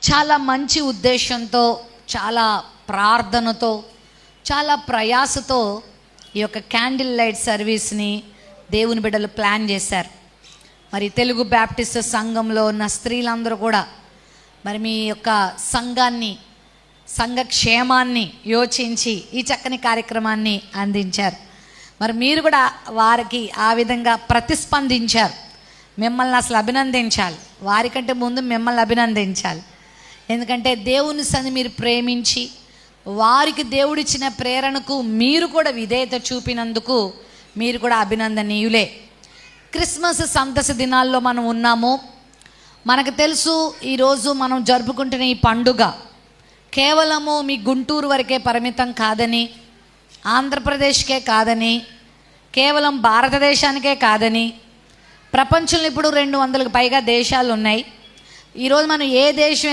చాలా మంచి ఉద్దేశంతో, చాలా ప్రార్థనతో, చాలా ప్రయాసతో ఈ యొక్క క్యాండిల్ లైట్ సర్వీస్ని దేవుని బిడ్డలు ప్లాన్ చేశారు. మరి తెలుగు బ్యాప్టిస్ట్ సంఘంలో ఉన్న స్త్రీలందరూ కూడా మరి మీ యొక్క సంఘ క్షేమాన్ని యోచించి ఈ చక్కని కార్యక్రమాన్ని అందించారు. మరి మీరు కూడా వారికి ఆ విధంగా ప్రతిస్పందించారు. మిమ్మల్ని అసలు అభినందించాలి, వారికంటే ముందు మిమ్మల్ని అభినందించాలి. ఎందుకంటే దేవుని సన్ని మీరు ప్రేమించి వారికి దేవుడిచ్చిన ప్రేరణకు మీరు కూడా విధేయత చూపినందుకు మీరు కూడా అభినందనీయులే. క్రిస్మస్ సంతస దినాల్లో మనం ఉన్నాము. మనకు తెలుసు ఈరోజు మనం జరుపుకుంటున్న ఈ పండుగ కేవలము మీ గుంటూరు వరకే పరిమితం కాదని, ఆంధ్రప్రదేశ్కే కాదని, కేవలం భారతదేశానికే కాదని, ప్రపంచంలో ఇప్పుడు 200కు పైగా దేశాలు ఉన్నాయి. ఈరోజు మనం ఏ దేశం